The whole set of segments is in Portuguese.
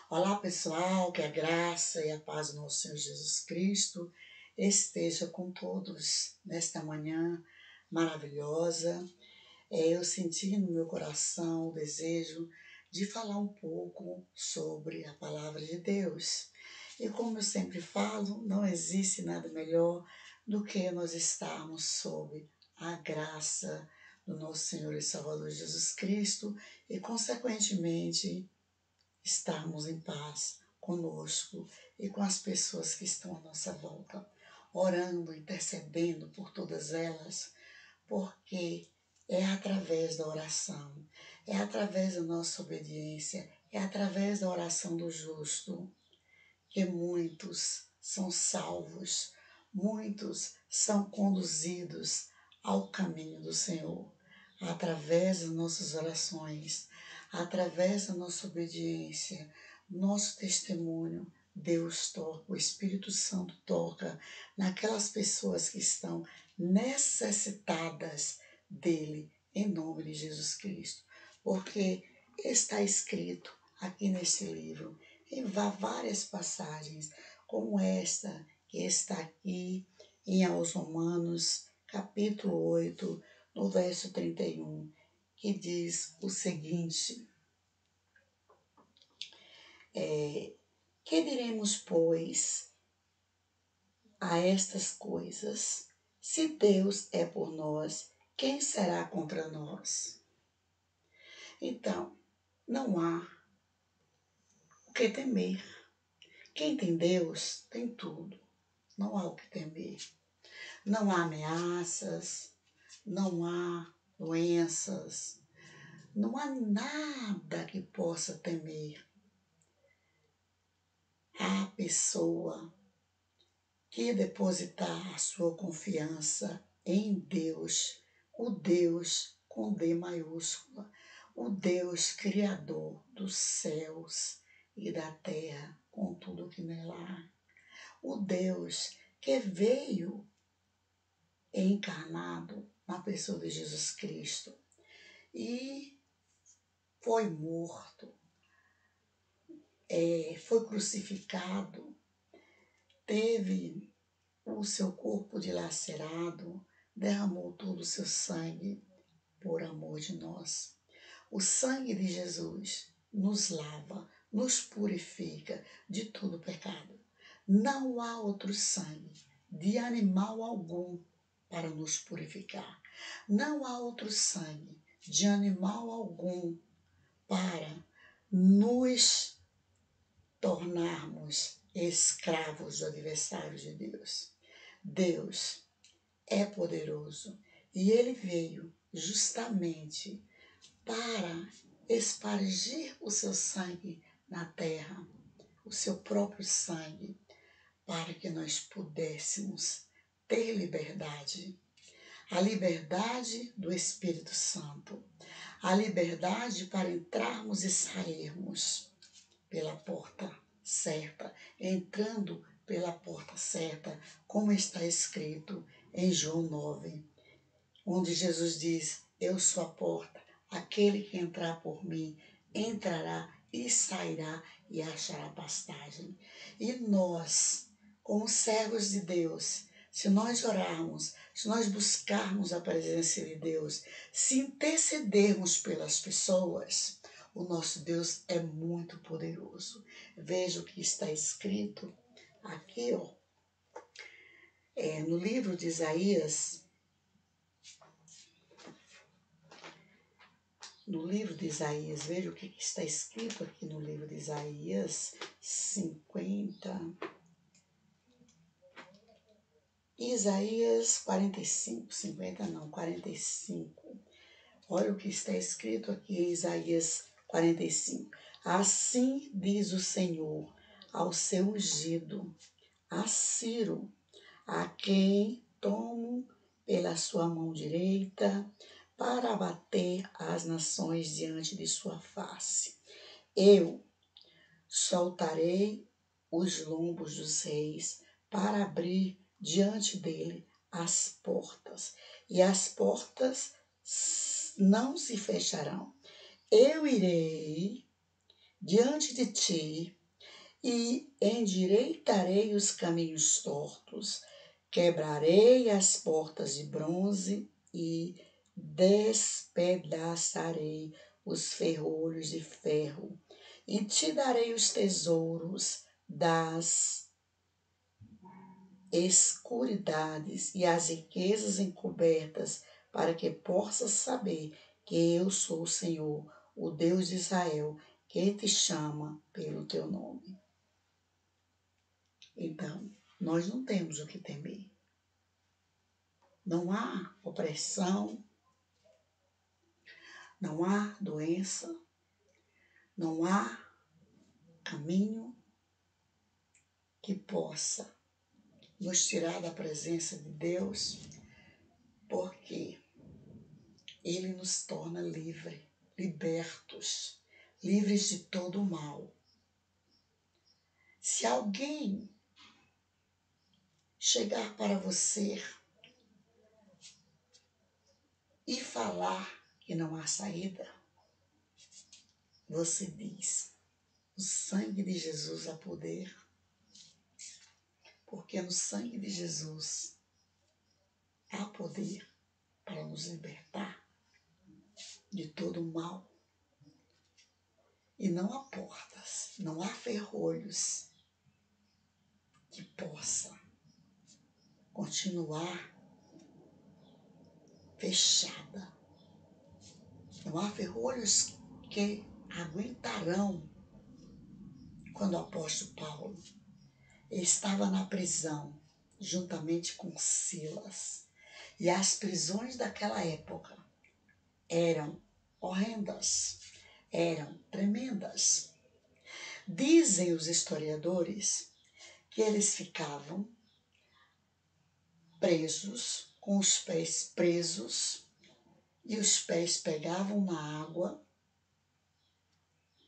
Olá pessoal, que a graça e a paz do nosso Senhor Jesus Cristo esteja com todos nesta manhã maravilhosa. Eu senti no meu coração o desejo de falar um pouco sobre a palavra de Deus. E como eu sempre falo, não existe nada melhor do que nós estarmos sob a graça do nosso Senhor e Salvador Jesus Cristo e, consequentemente, estarmos em paz conosco e com as pessoas que estão à nossa volta, orando, intercedendo por todas elas, porque é através da oração, é através da nossa obediência, é através da oração do justo que muitos são salvos, muitos são conduzidos ao caminho do Senhor, através das nossas orações, através da nossa obediência, nosso testemunho. Deus toca, o Espírito Santo toca naquelas pessoas que estão necessitadas dele, em nome de Jesus Cristo. Porque está escrito aqui nesse livro, em várias passagens, como esta que está aqui em Aos Romanos, capítulo 8, no verso 31, que diz o seguinte: que diremos, pois, a estas coisas? Se Deus é por nós, quem será contra nós? Então, não há o que temer. Quem tem Deus tem tudo. Não há o que temer. Não há ameaças, não há doenças, não há nada que possa temer. A pessoa que depositar a sua confiança em Deus, o Deus com D maiúscula, o Deus criador dos céus e da terra, com tudo que nela há, o Deus que veio encarnado na pessoa de Jesus Cristo e foi morto, foi crucificado, teve o seu corpo dilacerado, derramou todo o seu sangue por amor de nós. O sangue de Jesus nos lava, nos purifica de todo pecado. Não há outro sangue de animal algum para nos purificar. Não há outro sangue de animal algum para nos tornarmos escravos do adversário de Deus. Deus é poderoso e Ele veio justamente para espargir o seu sangue na terra, o seu próprio sangue, para que nós pudéssemos ter liberdade. A liberdade do Espírito Santo, a liberdade para entrarmos e sairmos pela porta certa, entrando pela porta certa, como está escrito em João 9, onde Jesus diz: eu sou a porta, aquele que entrar por mim entrará e sairá e achará pastagem. E nós, como servos de Deus, se nós orarmos, se nós buscarmos a presença de Deus, se intercedermos pelas pessoas, o nosso Deus é muito poderoso. Veja o que está escrito aqui, no livro de Isaías. No livro de Isaías, veja o que está escrito aqui no livro de Isaías 50. Isaías 45, 50 não, 45. Olha o que está escrito aqui em Isaías 45. Assim diz o Senhor ao seu ungido, a Ciro, a quem tomo pela sua mão direita, para abater as nações diante de sua face. Eu soltarei os lombos dos reis para abrir diante dele as portas, e as portas não se fecharão. Eu irei diante de ti e endireitarei os caminhos tortos, quebrarei as portas de bronze e despedaçarei os ferrolhos de ferro, e te darei os tesouros das escuridades e as riquezas encobertas, para que possas saber que eu sou o Senhor, o Deus de Israel, que te chama pelo teu nome. Então, nós não temos o que temer. Não há opressão, não há doença, não há caminho que possa nos tirar da presença de Deus, porque Ele nos torna libertos, livres de todo o mal. Se alguém chegar para você e falar que não há saída, você diz: no sangue de Jesus há poder, porque no sangue de Jesus há poder para nos libertar de todo o mal. E não há portas, não há ferrolhos que possa continuar fechada. Não há ferrolhos que aguentarão. Quando o apóstolo Paulo estava na prisão, juntamente com Silas, e as prisões daquela época eram horrendas, eram tremendas. Dizem os historiadores que eles ficavam presos, com os pés presos, e os pés pegavam na água,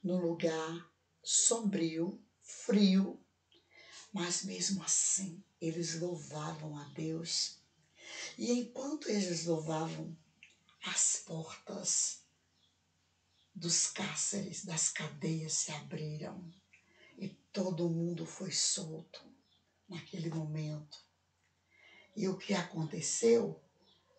no lugar sombrio, frio, mas mesmo assim eles louvavam a Deus. E enquanto eles louvavam, as portas dos cárceres, das cadeias se abriram e todo mundo foi solto naquele momento. E o que aconteceu?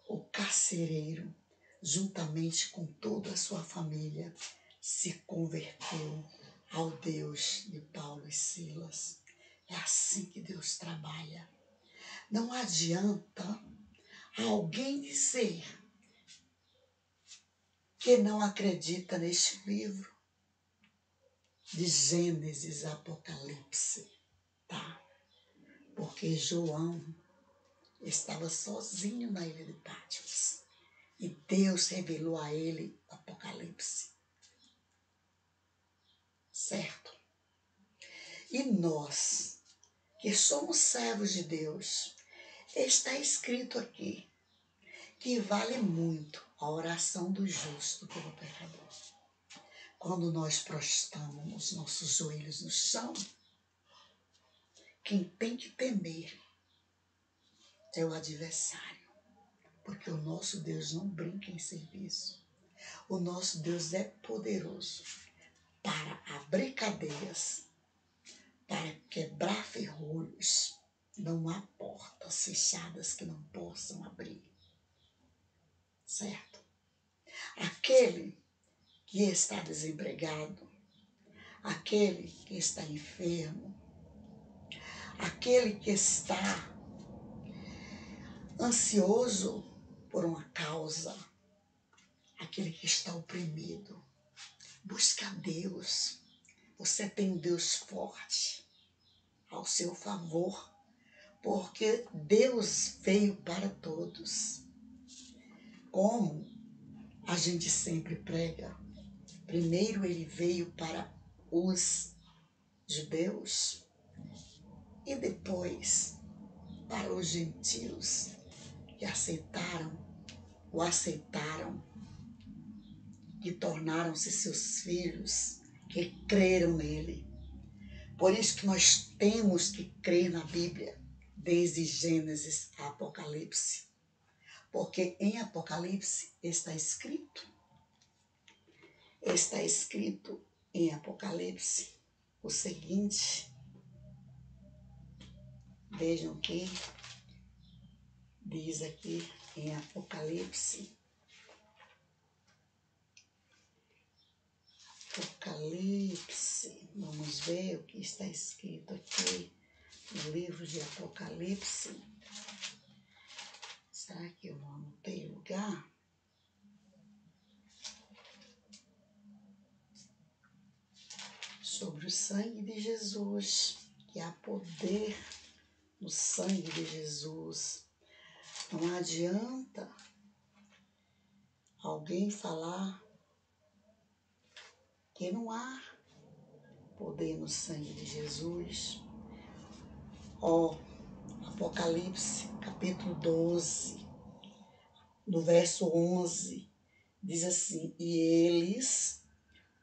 O carcereiro, juntamente com toda a sua família, se converteu ao Deus de Paulo e Silas. É assim que Deus trabalha. Não adianta alguém dizer que não acredita neste livro de Gênesis, Apocalipse, tá? Porque João estava sozinho na ilha de Patmos e Deus revelou a ele o Apocalipse, certo? E nós, que somos servos de Deus, está escrito aqui que vale muito a oração do justo pelo pecador. Quando nós prostramos nossos joelhos no chão, quem tem que temer é o adversário, porque o nosso Deus não brinca em serviço. O nosso Deus é poderoso para abrir cadeias, para quebrar ferrolhos. Não há portas fechadas que não possam abrir, certo? Aquele que está desempregado, aquele que está enfermo, aquele que está ansioso por uma causa, aquele que está oprimido, busca a Deus. Você tem um Deus forte ao seu favor, porque Deus veio para todos. Como a gente sempre prega, primeiro ele veio para os judeus e depois para os gentios que o aceitaram, que tornaram-se seus filhos, que creram nele. Por isso que nós temos que crer na Bíblia, desde Gênesis a Apocalipse. Porque em Apocalipse está escrito em Apocalipse o seguinte: Vejam que diz aqui em Apocalipse. Apocalipse, vamos ver o que está escrito aqui no livro de Apocalipse. Será que eu não anotei o lugar? Sobre o sangue de Jesus, que há poder no sangue de Jesus. Não adianta alguém falar que não há poder no sangue de Jesus. Apocalipse, capítulo 12, no verso 11, diz assim: e eles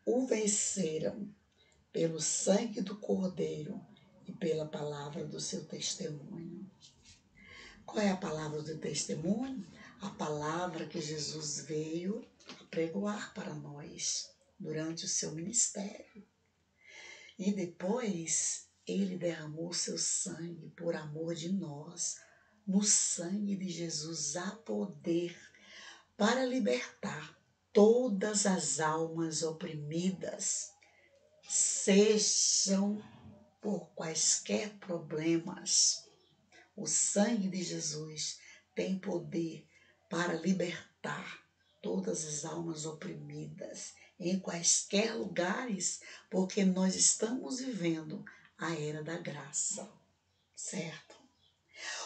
o venceram pelo sangue do Cordeiro e pela palavra do seu testemunho. Qual é a palavra do testemunho? A palavra que Jesus veio apregoar para nós durante o seu ministério. E depois ele derramou seu sangue por amor de nós. No sangue de Jesus há poder para libertar todas as almas oprimidas, sejam por quaisquer problemas. O sangue de Jesus tem poder para libertar todas as almas oprimidas em quaisquer lugares, porque nós estamos vivendo a era da graça, certo?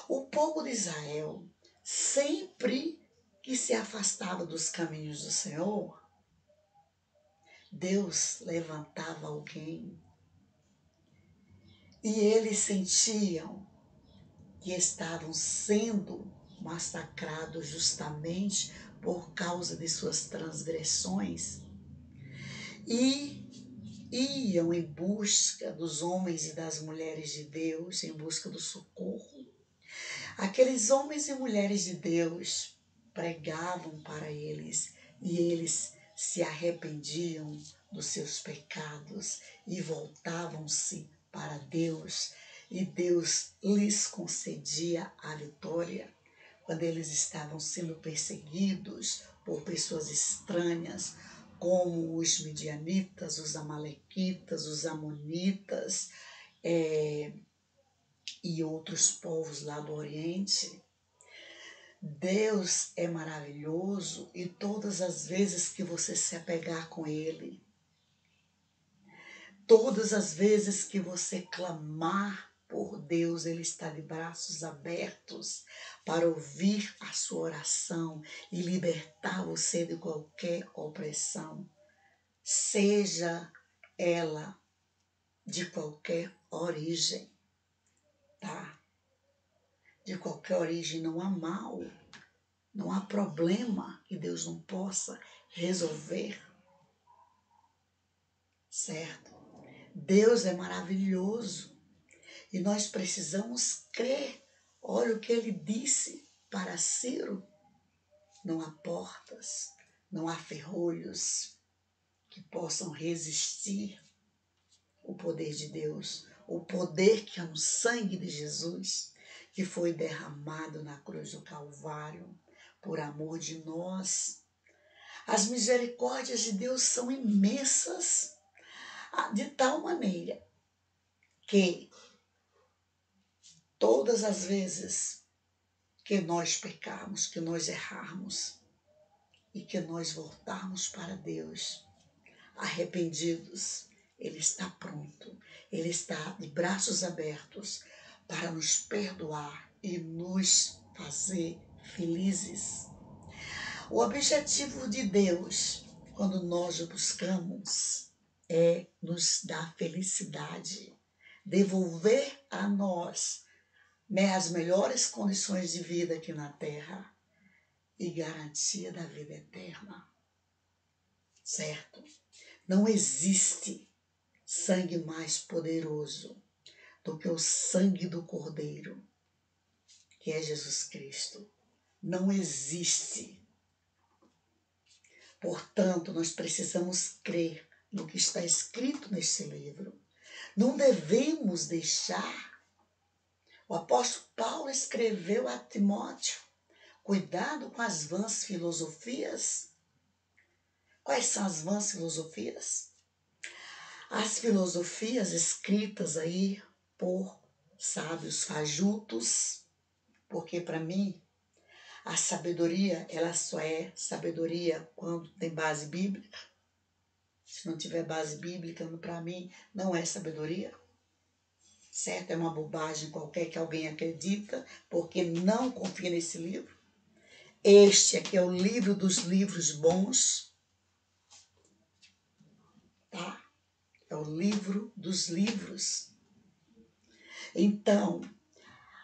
O povo de Israel, sempre que se afastava dos caminhos do Senhor, Deus levantava alguém e eles sentiam que estavam sendo massacrados justamente por causa de suas transgressões e iam em busca dos homens e das mulheres de Deus, em busca do socorro. Aqueles homens e mulheres de Deus pregavam para eles e eles se arrependiam dos seus pecados e voltavam-se para Deus, e Deus lhes concedia a vitória quando eles estavam sendo perseguidos por pessoas estranhas, como os midianitas, os amalequitas, os amonitas e outros povos lá do Oriente. Deus é maravilhoso e todas as vezes que você se apegar com Ele, todas as vezes que você clamar por Deus, Ele está de braços abertos para ouvir a sua oração e libertar você de qualquer opressão, seja ela de qualquer origem, tá? De qualquer origem, não há mal, não há problema que Deus não possa resolver, certo? Deus é maravilhoso. E nós precisamos crer. Olha o que ele disse para Ciro. Não há portas, não há ferrolhos que possam resistir o poder de Deus. O poder que é no sangue de Jesus, que foi derramado na cruz do Calvário por amor de nós. As misericórdias de Deus são imensas, de tal maneira que todas as vezes que nós pecarmos, que nós errarmos e que nós voltarmos para Deus arrependidos, Ele está pronto, Ele está de braços abertos para nos perdoar e nos fazer felizes. O objetivo de Deus, quando nós o buscamos, é nos dar felicidade, devolver a nós as melhores condições de vida aqui na Terra e garantia da vida eterna, certo? Não existe sangue mais poderoso do que o sangue do Cordeiro, que é Jesus Cristo. Não existe. Portanto, nós precisamos crer no que está escrito neste livro. Não devemos deixar O apóstolo Paulo escreveu a Timóteo: cuidado com as vãs filosofias. Quais são as vãs filosofias? As filosofias escritas aí por sábios fajutos, porque para mim a sabedoria, ela só é sabedoria quando tem base bíblica. Se não tiver base bíblica, para mim não é sabedoria. Certo? É uma bobagem qualquer que alguém acredita, porque não confia nesse livro. Este aqui é o livro dos livros bons, tá? É o livro dos livros. Então,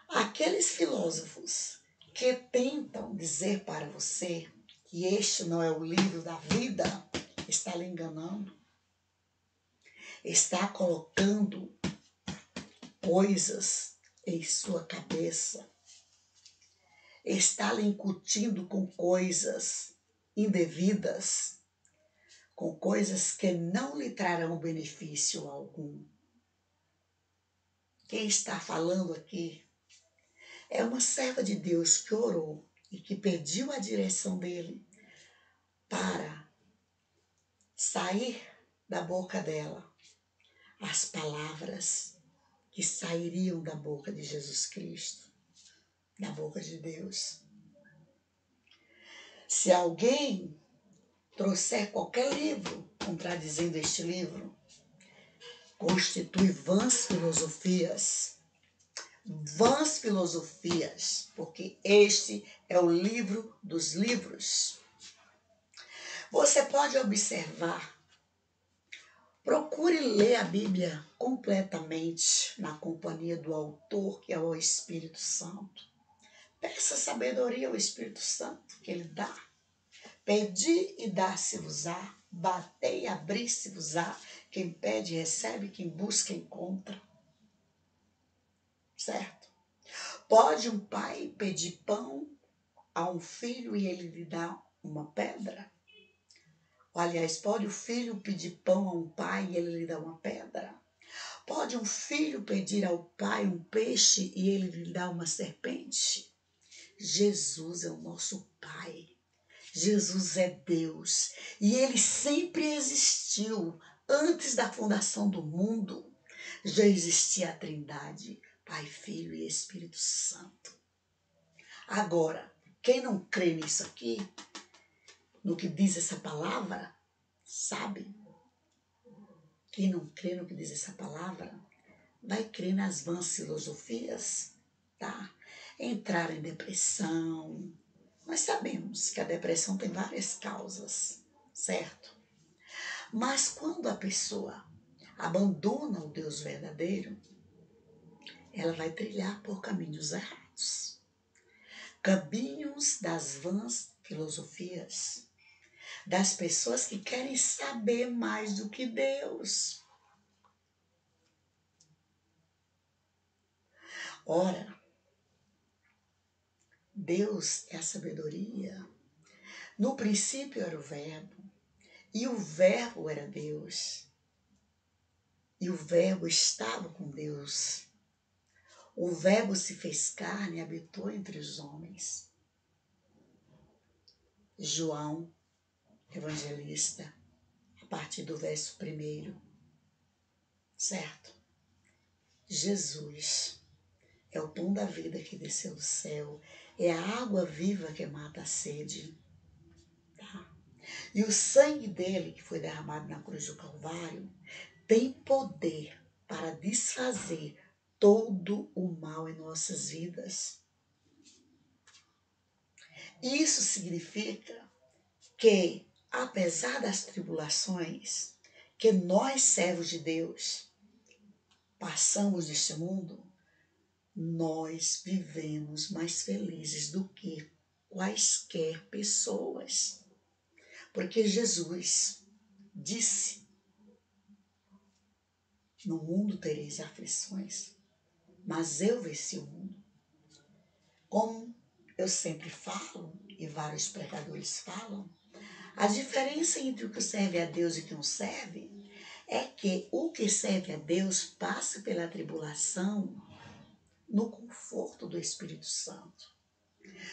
aqueles filósofos que tentam dizer para você que este não é o livro da vida, está lhe enganando. Está colocando coisas em sua cabeça. Está lhe incutindo com coisas indevidas, com coisas que não lhe trarão benefício algum. Quem está falando aqui é uma serva de Deus que orou e que pediu a direção dele para sair da boca dela as palavras que sairiam da boca de Jesus Cristo, da boca de Deus. Se alguém trouxer qualquer livro contradizendo este livro, constitui vãs filosofias, porque este é o livro dos livros. Você pode observar, procure ler a Bíblia completamente na companhia do autor, que é o Espírito Santo. Peça sabedoria ao Espírito Santo, que ele dá. Pedi e dá-se-vos-á, batei e abri-se-vos-á. Quem pede recebe, quem busca encontra. Certo? Pode um pai pedir pão a um filho e ele lhe dá uma pedra? Aliás, pode o filho pedir pão a um pai e ele lhe dá uma pedra? Pode um filho pedir ao pai um peixe e ele lhe dá uma serpente? Jesus é o nosso Pai. Jesus é Deus. E ele sempre existiu. Antes da fundação do mundo, já existia a Trindade, Pai, Filho e Espírito Santo. Agora, quem não crê nisso aqui, no que diz essa palavra, sabe? Quem não crê no que diz essa palavra, vai crer nas vãs filosofias, tá? Entrar em depressão. Nós sabemos que a depressão tem várias causas, certo? Mas quando a pessoa abandona o Deus verdadeiro, ela vai trilhar por caminhos errados. Caminhos das vãs filosofias, das pessoas que querem saber mais do que Deus. Ora, Deus é a sabedoria. No princípio era o Verbo, e o Verbo era Deus, e o Verbo estava com Deus. O Verbo se fez carne e habitou entre os homens. João, evangelista, a partir do verso 1, certo? Jesus é o pão da vida que desceu do céu, é a água viva que mata a sede. Tá? E o sangue dele, que foi derramado na cruz do Calvário, tem poder para desfazer todo o mal em nossas vidas. Isso significa que, apesar das tribulações que nós, servos de Deus, passamos neste mundo, nós vivemos mais felizes do que quaisquer pessoas. Porque Jesus disse: no mundo tereis aflições, mas eu venci o mundo. Como eu sempre falo, e vários pregadores falam, a diferença entre o que serve a Deus e o que não serve é que o que serve a Deus passa pela tribulação no conforto do Espírito Santo,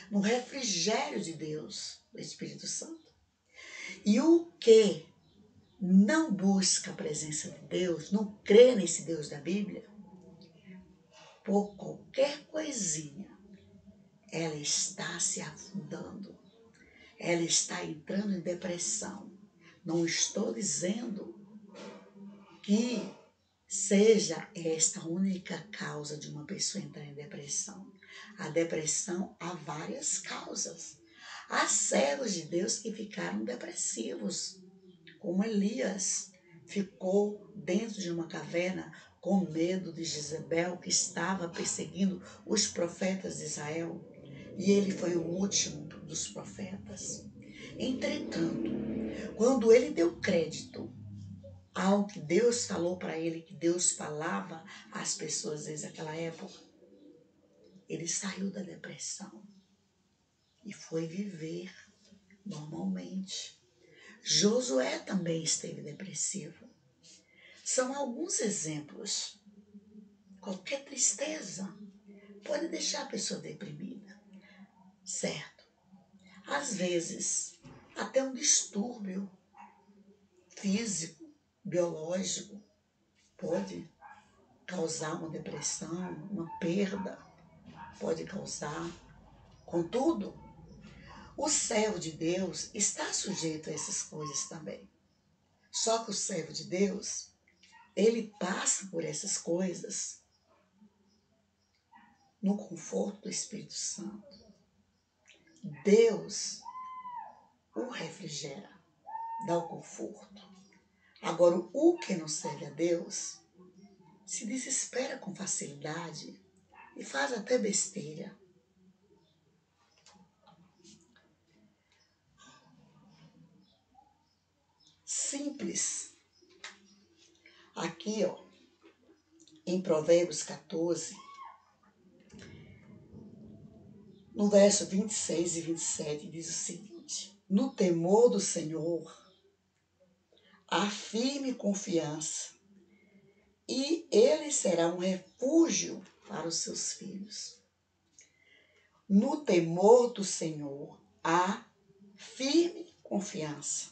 no refrigério de Deus, do Espírito Santo. E o que não busca a presença de Deus, não crê nesse Deus da Bíblia, por qualquer coisinha, ela está se afundando, ela está entrando em depressão. Não estou dizendo que seja esta a única causa de uma pessoa entrar em depressão. A depressão há várias causas. Há servos de Deus que ficaram depressivos, como Elias ficou dentro de uma caverna com medo de Jezebel, que estava perseguindo os profetas de Israel, e ele foi o último dos profetas. Entretanto, quando ele deu crédito ao que Deus falou para ele, que Deus falava às pessoas desde aquela época, ele saiu da depressão e foi viver normalmente. Josué também esteve depressivo. São alguns exemplos. Qualquer tristeza pode deixar a pessoa deprimida, certo? Às vezes, até um distúrbio físico, biológico, pode causar uma depressão, uma perda, pode causar. Contudo, o servo de Deus está sujeito a essas coisas também. Só que o servo de Deus, ele passa por essas coisas no conforto do Espírito Santo. Deus o refrigera, dá o conforto. Agora, o que não serve a Deus se desespera com facilidade e faz até besteira. Simples. Aqui, ó, em Provérbios 14, no verso 26 e 27, diz o seguinte: no temor do Senhor, há firme confiança, e ele será um refúgio para os seus filhos. No temor do Senhor, há firme confiança,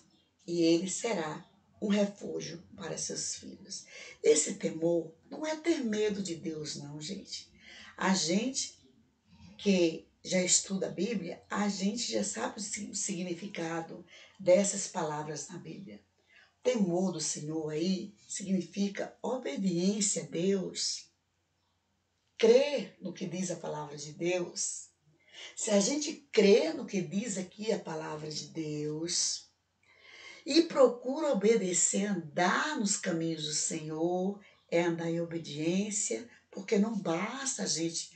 e ele será um refúgio para seus filhos. Esse temor não é ter medo de Deus, não, gente. A gente que já estuda a Bíblia, a gente já sabe o significado dessas palavras na Bíblia. Temor do Senhor aí significa obediência a Deus, crer no que diz a palavra de Deus. Se a gente crê no que diz aqui a palavra de Deus e procura obedecer, andar nos caminhos do Senhor, é andar em obediência, porque não basta a gente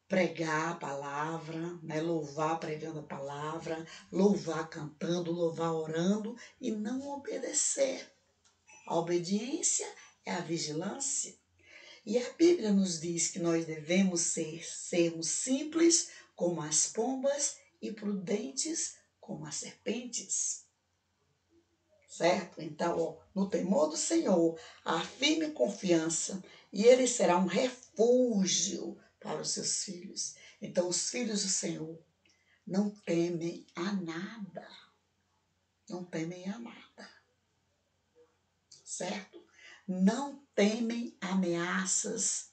pregar a palavra, né? Louvar pregando a palavra, louvar cantando, louvar orando e não obedecer. A obediência é a vigilância. E a Bíblia nos diz que nós devemos sermos simples como as pombas e prudentes como as serpentes. Certo? Então, ó, no temor do Senhor, há firme confiança e ele será um refúgio para os seus filhos. Então, os filhos do Senhor não temem a nada. Não temem a nada. Certo? Não temem ameaças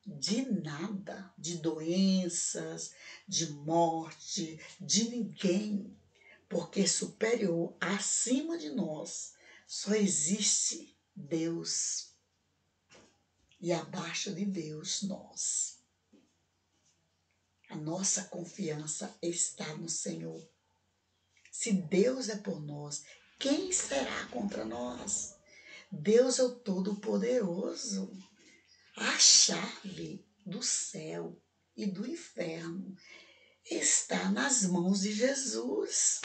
de nada, de doenças, de morte, de ninguém. Porque superior, acima de nós, só existe Deus. E abaixo de Deus, nós. A nossa confiança está no Senhor. Se Deus é por nós, quem será contra nós? Deus é o Todo-Poderoso. A chave do céu e do inferno está nas mãos de Jesus.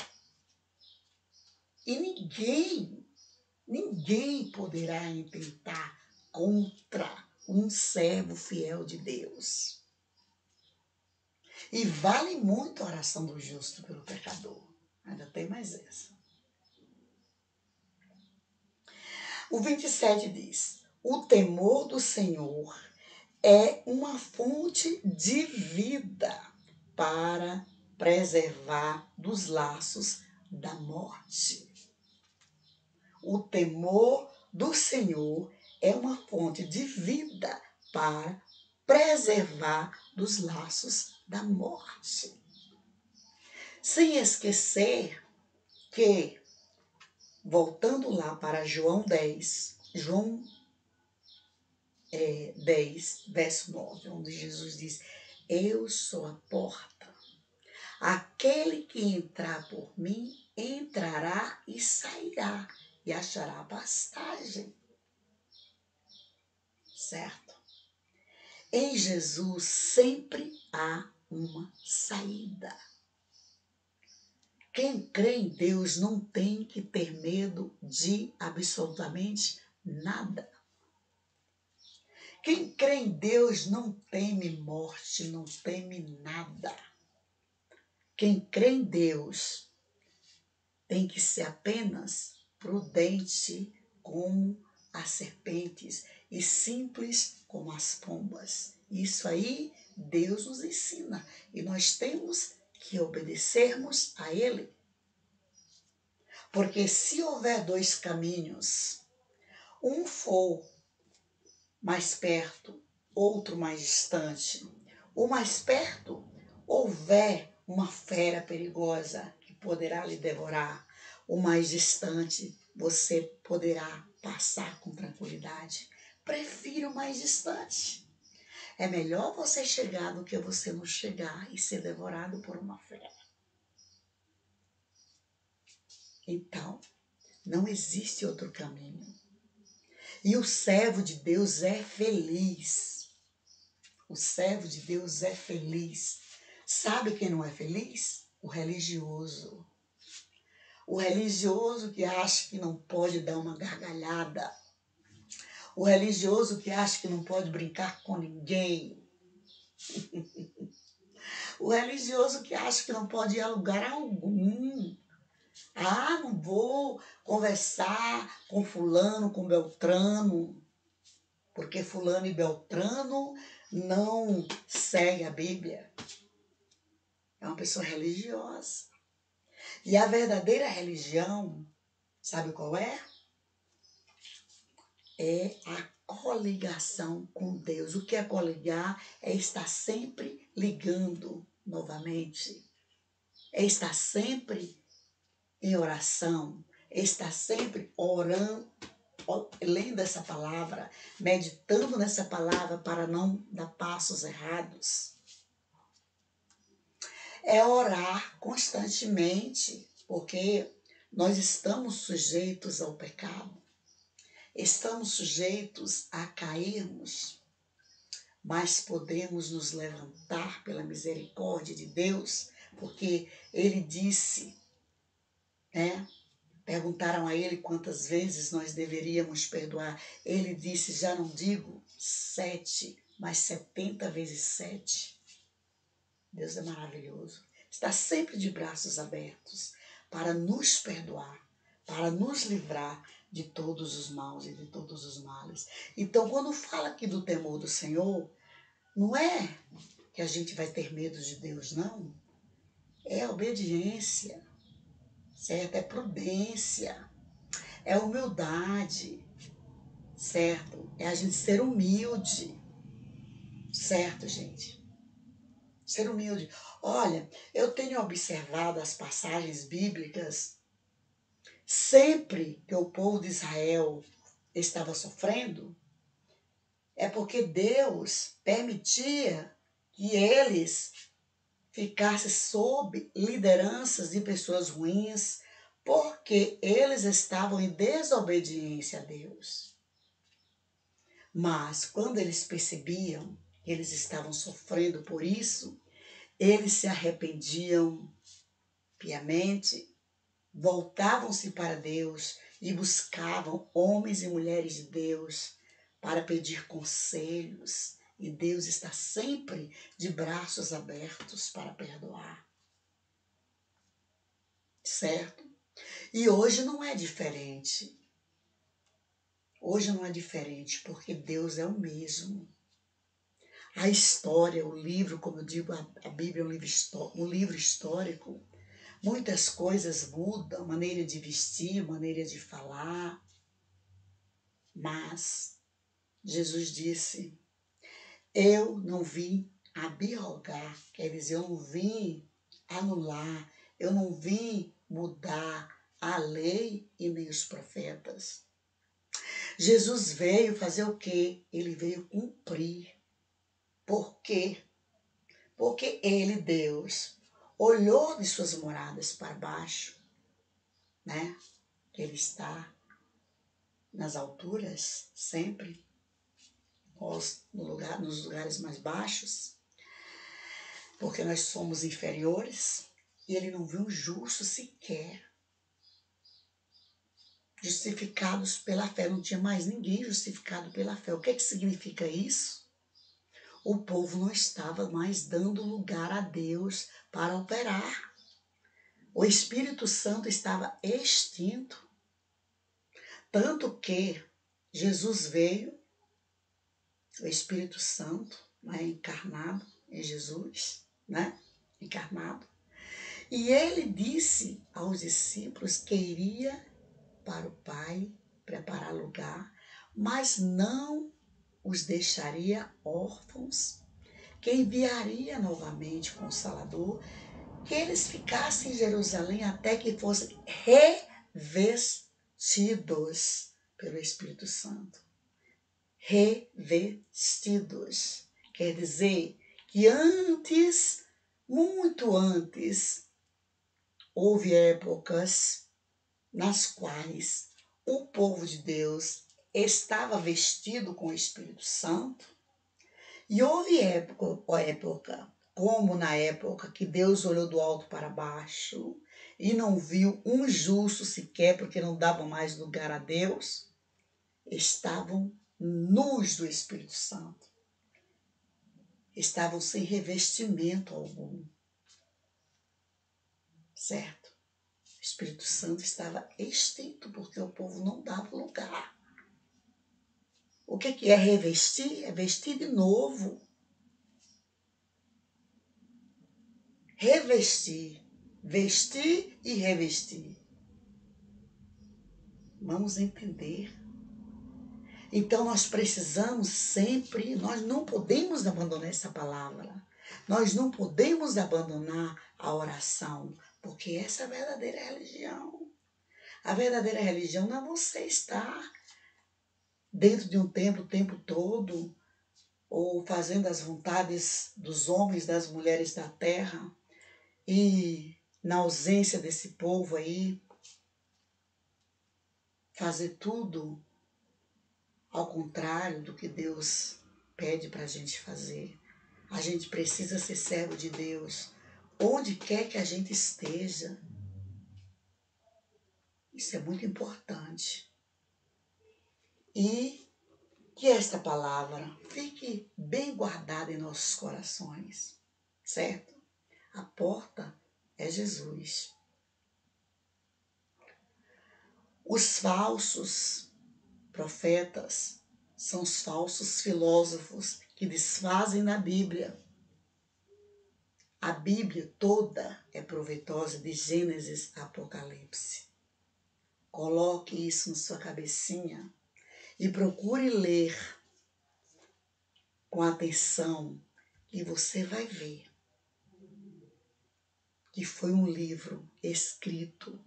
E ninguém poderá intentar contra um servo fiel de Deus. E vale muito a oração do justo pelo pecador. Ainda tem mais essa. O 27 diz: o temor do Senhor é uma fonte de vida para preservar dos laços da morte. O temor do Senhor é uma fonte de vida para preservar dos laços da morte. Sem esquecer que, voltando lá para João 10, 10, verso 9, onde Jesus diz: eu sou a porta. Aquele que entrar por mim, entrará e sairá e achará pastagem. Certo? Em Jesus sempre há uma saída. Quem crê em Deus não tem que ter medo de absolutamente nada. Quem crê em Deus não teme morte, não teme nada. Quem crê em Deus tem que ser apenas prudente como as serpentes e simples como as pombas. Isso aí Deus nos ensina e nós temos que obedecermos a Ele. Porque se houver dois caminhos, um for mais perto, outro mais distante, o mais perto houver uma fera perigosa que poderá lhe devorar, o mais distante você poderá passar com tranquilidade. Prefiro o mais distante. É melhor você chegar do que você não chegar e ser devorado por uma fera. Então, não existe outro caminho. E o servo de Deus é feliz. O servo de Deus é feliz. Sabe quem não é feliz? O religioso. O religioso que acha que não pode dar uma gargalhada. O religioso que acha que não pode brincar com ninguém. O religioso que acha que não pode ir a lugar algum. Ah, não vou conversar com fulano, com Beltrano, porque fulano e Beltrano não seguem a Bíblia. É uma pessoa religiosa. E a verdadeira religião, sabe qual é? É a coligação com Deus. O que é coligar? É estar sempre ligando novamente. É estar sempre em oração. É estar sempre orando, lendo essa palavra, meditando nessa palavra para não dar passos errados. É orar constantemente, porque nós estamos sujeitos ao pecado, estamos sujeitos a cairmos, mas podemos nos levantar pela misericórdia de Deus, porque Ele disse, né? Perguntaram a Ele quantas vezes nós deveríamos perdoar. Ele disse, já não digo 7, mas 70 vezes 7. Deus é maravilhoso. Está sempre de braços abertos para nos perdoar, para nos livrar de todos os maus e de todos os males. Então, quando fala aqui do temor do Senhor, não é que a gente vai ter medo de Deus, não. É obediência, certo? É prudência, é humildade, certo? É a gente ser humilde, certo, gente? Ser humilde. Olha, eu tenho observado as passagens bíblicas, sempre que o povo de Israel estava sofrendo, é porque Deus permitia que eles ficassem sob lideranças de pessoas ruins, porque eles estavam em desobediência a Deus. Mas quando eles percebiam que eles estavam sofrendo por isso, eles se arrependiam piamente, voltavam-se para Deus e buscavam homens e mulheres de Deus para pedir conselhos. E Deus está sempre de braços abertos para perdoar. Certo? E hoje não é diferente. Hoje não é diferente, porque Deus é o mesmo. a história, o livro, como eu digo, a Bíblia é um livro histórico. Muitas coisas mudam, maneira de vestir, maneira de falar, mas Jesus disse, eu não vim abrogar, quer dizer, eu não vim anular, eu não vim mudar a lei e nem os profetas. Jesus veio fazer o quê? Ele veio cumprir. Por quê? Porque ele, Deus, olhou de suas moradas para baixo, né? Ele está nas alturas, sempre, nos lugares mais baixos, porque nós somos inferiores, e ele não viu um justo sequer, justificados pela fé. Não tinha mais ninguém justificado pela fé. O que é que significa isso? O povo não estava mais dando lugar a Deus para operar. O Espírito Santo estava extinto. Tanto que Jesus veio, o Espírito Santo, né, encarnado em Jesus, né, encarnado. E ele disse aos discípulos que iria para o Pai preparar lugar, mas não os deixaria órfãos, que enviaria novamente o Consolador, que eles ficassem em Jerusalém até que fossem revestidos pelo Espírito Santo. Revestidos. Quer dizer que antes, muito antes, houve épocas nas quais o povo de Deus estava vestido com o Espírito Santo, e houve época, como na época que Deus olhou do alto para baixo e não viu um justo sequer, porque não dava mais lugar a Deus, estavam nus do Espírito Santo, estavam sem revestimento algum, certo? O Espírito Santo estava extinto, porque o povo não dava lugar. O que é revestir? É vestir de novo. Revestir. Vestir e revestir. Vamos entender. Então nós precisamos sempre, nós não podemos abandonar essa palavra. Nós não podemos abandonar a oração, porque essa é a verdadeira religião. A verdadeira religião não é você estar dentro de um templo o tempo todo, ou fazendo as vontades dos homens, das mulheres da terra, e na ausência desse povo aí, fazer tudo ao contrário do que Deus pede para a gente fazer. A gente precisa ser servo de Deus, onde quer que a gente esteja. Isso é muito importante. E que esta palavra fique bem guardada em nossos corações, certo? A porta é Jesus. Os falsos profetas são os falsos filósofos que desfazem na Bíblia. A Bíblia toda é proveitosa de Gênesis a Apocalipse. Coloque isso na sua cabecinha e procure ler com atenção, e você vai ver que foi um livro escrito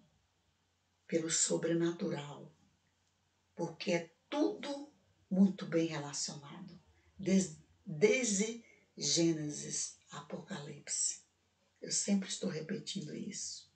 pelo sobrenatural, porque é tudo muito bem relacionado, desde Gênesis a Apocalipse. Eu sempre estou repetindo isso.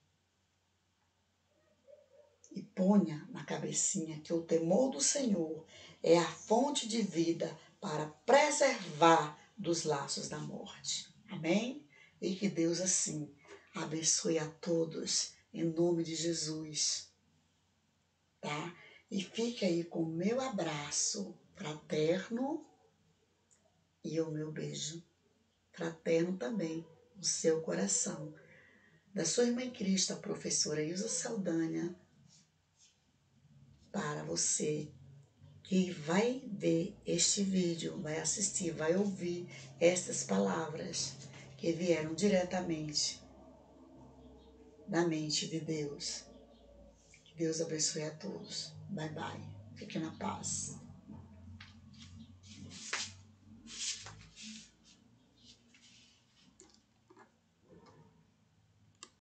E ponha na cabecinha que o temor do Senhor é a fonte de vida para preservar dos laços da morte. Amém? E que Deus assim abençoe a todos em nome de Jesus. Tá? E fique aí com o meu abraço fraterno e o meu beijo fraterno também no seu coração. Da sua irmã em Cristo, a professora Ilza Saldanha, para você que vai ver este vídeo, vai assistir, vai ouvir estas palavras que vieram diretamente da mente de Deus. Que Deus abençoe a todos. Bye, bye. Fique na paz.